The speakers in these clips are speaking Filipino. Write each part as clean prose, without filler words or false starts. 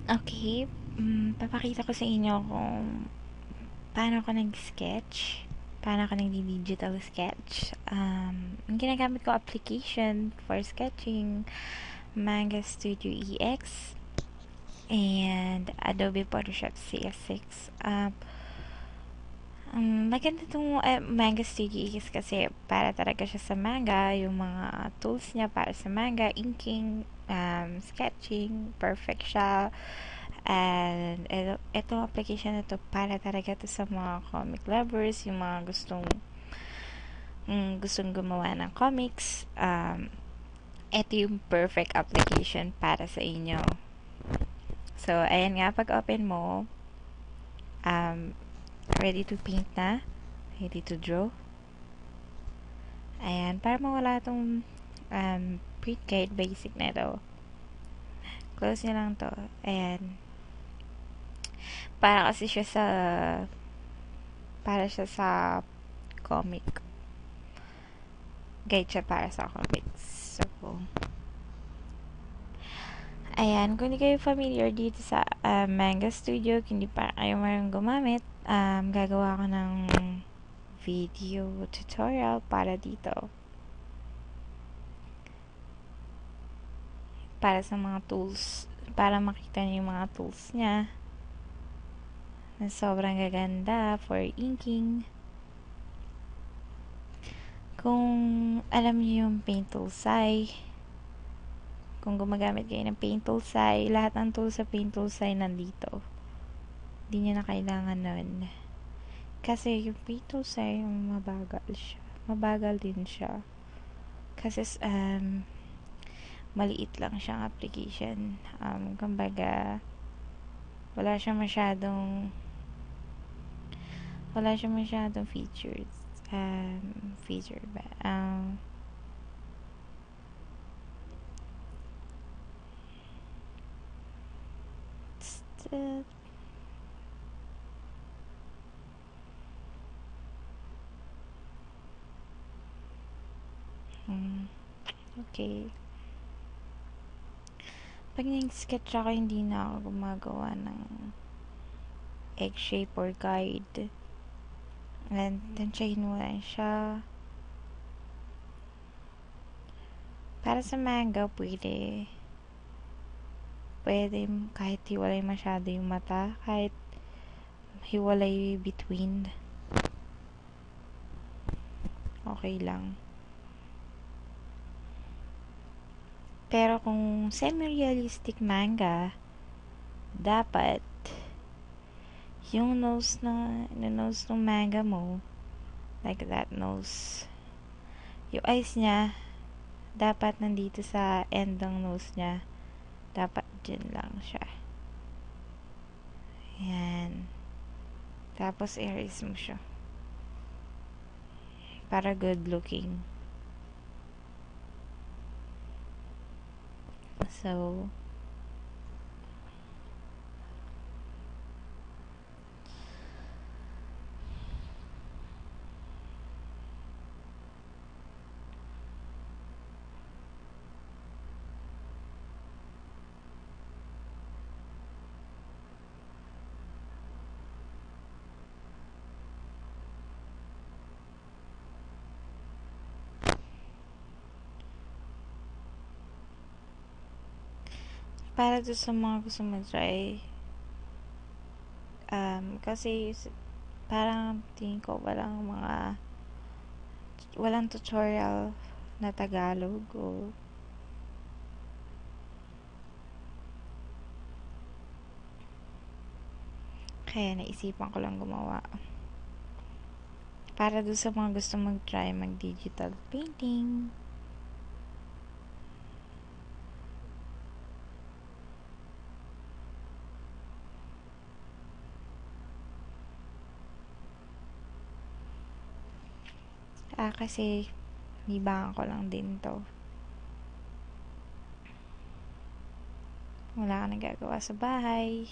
Okay, papakita ko sa inyo kung paano ako nag-sketch, paano ako nag-digital sketch. Ang ginagamit ko application for sketching, Manga Studio EX, and Adobe Photoshop CS6. Maganda itong Manga Studio EX kasi para talaga siya sa manga, yung mga tools niya para sa manga, inking, sketching, perfect siya. And itong application na to para talaga to sa mga comic lovers, yung mga gustong gumawa ng comics. Ito yung perfect application para sa inyo. So, ayan nga, pag open mo, um, ready to paint na, ready to draw. Ayan, para mawala itong print guide basic na ito. Close nyo lang to. Ayan. Para kasi siya sa comic. Guide siya para sa comics. So, ayan, kung hindi kayo familiar dito sa Manga Studio, kung hindi pa kayo marunong gumamit, gagawa ko ng video tutorial para dito. Para sa mga tools, para makita niyo yung mga tools niya na sobrang gaganda for inking. Kung alam niyo yung paint toolsai, kung gumagamit kayo ng paint toolsai, lahat ng tools sa paint toolsai nandito. Hindi niyo na kailangan nun. Kasi yung paint toolsai, yung mabagal siya. Mabagal din siya. Kasi maliit lang siyang application. Kumbaga, wala siya masyadong features. Feature ba? Still, okay. Pag nag-sketch ako, hindi na ako gumagawa ng egg shape or guide. And tansyahin mo lang siya. Para sa manga, pwede kahit hiwalay masyado yung mata, kahit hiwalay between, okay lang. Pero kung semi-realistic manga, dapat yung nose ng manga mo, like that nose, yung eyes niya, dapat nandito sa end ng nose niya. Dapat dyan lang siya. Yan. Tapos, erase mo siya. Para good looking. So, para to sa mga gusto mag-try, kasi parang tingin ko walang tutorial na Tagalog o kaya naisipan ko lang gumawa para doon sa mga gusto mag-try mag-digital painting. Kasi libangan ko lang din to. Wala ka nagagawa sa bahay.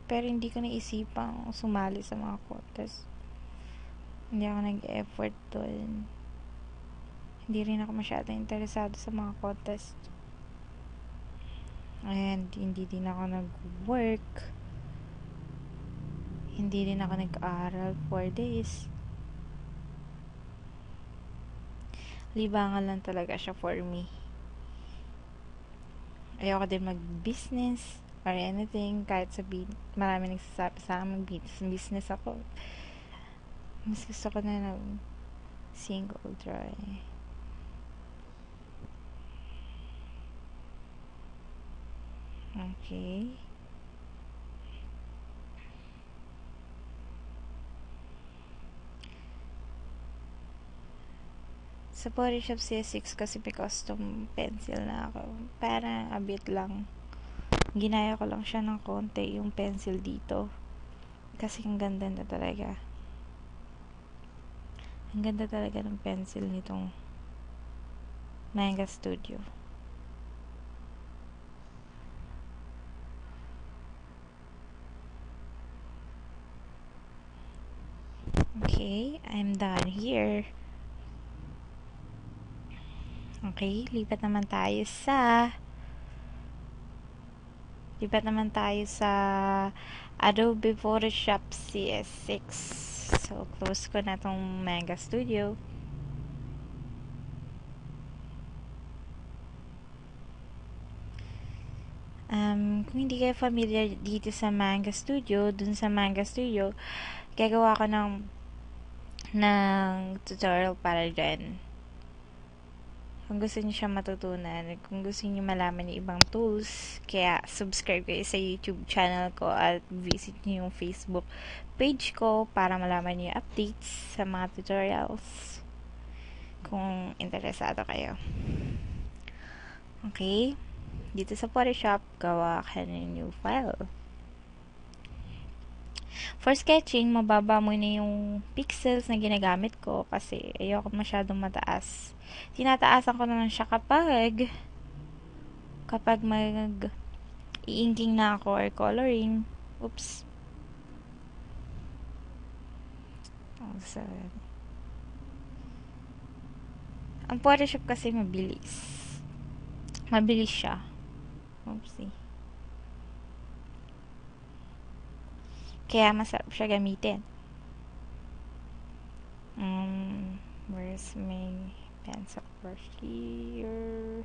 Pero hindi ko naisipang sumali sa mga contest. Hindi ako nag-effort doon. Hindi rin ako masyadong interesado sa mga contest. And hindi din ako nag-work. Hindi din ako nag-aral 4 days. Libangan lang talaga siya for me. Ayoko din mag-business or anything. Kahit sabihin, marami nagsasabi sa akin mag-business ako. Mas gusto ko na ng single try. Okay. Sa Body Shop CS6 kasi may custom pencil na ako. Parang a bit lang. Ginaya ko lang siya ng konti yung pencil dito. Kasi ang ganda na talaga. Ang ganda talaga ng pencil nitong Manga Studio. Okay, I'm done here. Okay, lipat naman tayo sa Adobe Photoshop CS6. So, close ko na tong Manga Studio. Kung hindi kayo familiar dito sa Manga Studio, dun sa Manga Studio, gagawa ko ng tutorial para dyan. Kung gusto niyo siya matutunan, kung gusto niyo malaman yung ibang tools, kaya subscribe kayo sa YouTube channel ko at visit niyo yung Facebook page ko para malaman niyo updates sa mga tutorials kung interesado kayo. Okay? Dito sa Photoshop, gawa ka ng new file. For sketching, mababa muna yung pixels na ginagamit ko kasi ayoko masyadong mataas. Tinataasan ko na lang siya kapag i-inking na ako or coloring. Oops. Oh, sorry. Ang Photoshop kasi mabilis. Mabilis siya. Oopsie. Kaya masarap siya gamitin. Where's my pencil brush here?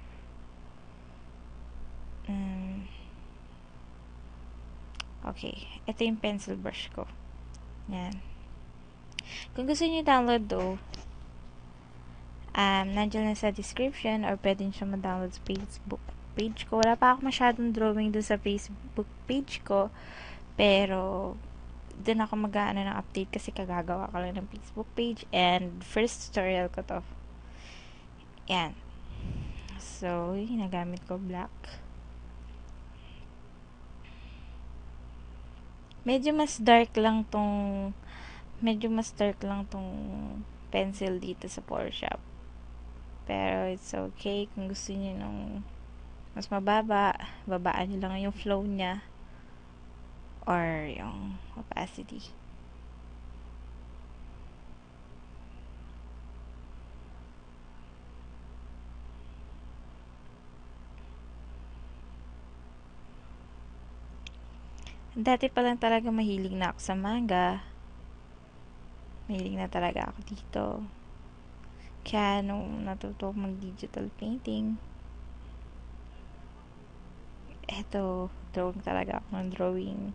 Okay. Ito yung pencil brush ko. Yan. Kung gusto niyo download though, nandiyan na sa description or pwede nyo siya ma-download sa Facebook page ko. Wala pa ako masyadong drawing doon sa Facebook page ko. Pero, doon ako mag-aano ng update kasi kagagawa ko lang ng Facebook page and first tutorial ko to. Yan. So, ginagamit ko black. Medyo mas dark lang tong pencil dito sa Photoshop. Pero, it's okay. Kung gusto niyo nung mas mababa, babaan nyo lang yung flow niya or yung opacity. Dati pa lang talaga mahilig na ako sa manga. Mahilig na talaga ako dito. Kaya nung natuto mag-digital painting, eto, drawing talaga ako ng drawing.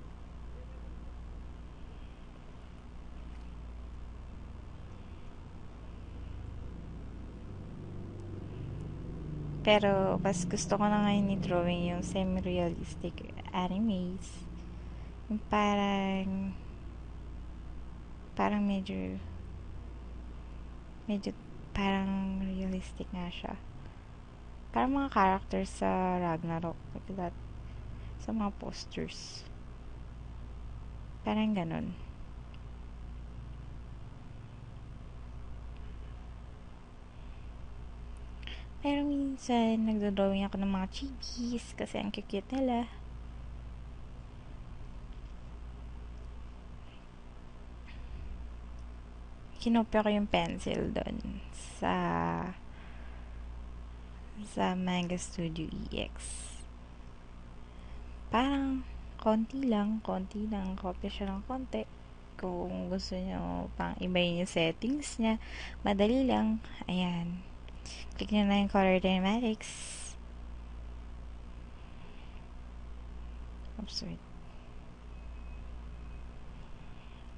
Pero, mas gusto ko na ngayon ni-drawing yung semi-realistic animes. Yung parang medyo parang realistic nga siya. Parang mga characters sa Ragnarok. Like that. Sa mga posters. Parang ganun. Pero minsan, nagdodrawing ako ng mga chibis kasi ang cute nila. Kinopya ko yung pencil doon sa Manga Studio EX. parang konti lang, kopya siya ng konti. Kung gusto nyo pang ibayin yung settings niya, madali lang. Ayan. Click nyo na yung color dynamics. Oops, wait.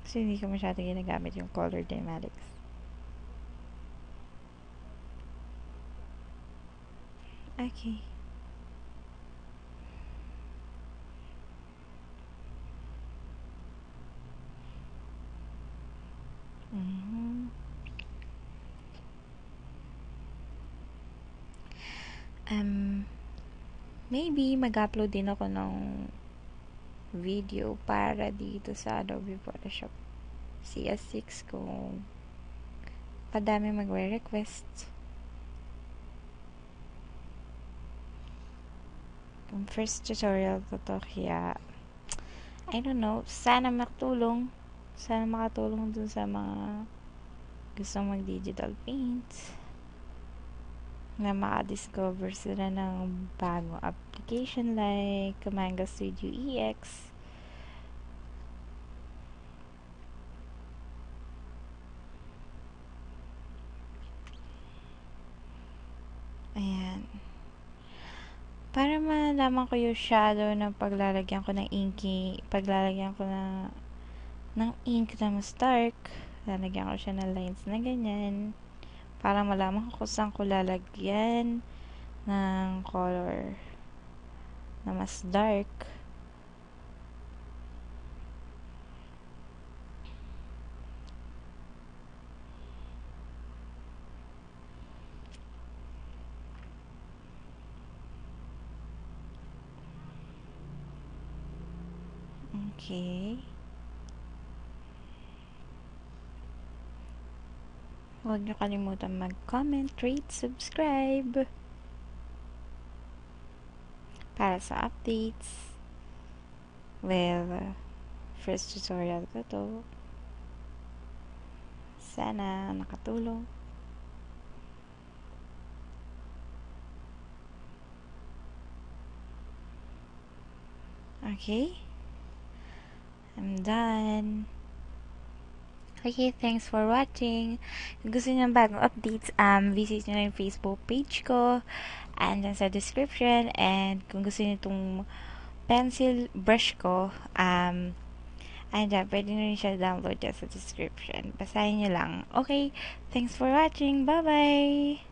Kasi hindi ko masyado ginagamit yung color dynamics. Okay. Mm-hmm. Maybe mag-upload din ako ng video para dito sa Adobe Photoshop CS6 kung padami magre-request. Kung first tutorial ko to, kaya I don't know, sana makatulong dun sa mga gustong mag-digital paint na maka-discover sila ng bagong application like Manga Studio EX. Ayan. Para malaman ko yung shadow na paglalagyan ko ng inky, paglalagyan ko ng ink na mas dark, lalagyan ko siya ng lines na ganyan. Para malaman ko kung saan ko lalagyan ng color na mas dark. Okay. Huwag niyo kalimutan mag-comment, rate, subscribe para sa updates. Well, first tutorial ko to. Sana nakatulong. Okay. I'm done. Okay, thanks for watching. Kung gusto niyo ng bagong updates, visit nyo na yung Facebook page ko. Andyan sa description. And kung gusto niyo itong pencil brush ko, andyan, pwede nyo rin siya download dyan sa description. Basahin nyo lang. Okay, thanks for watching. Bye-bye!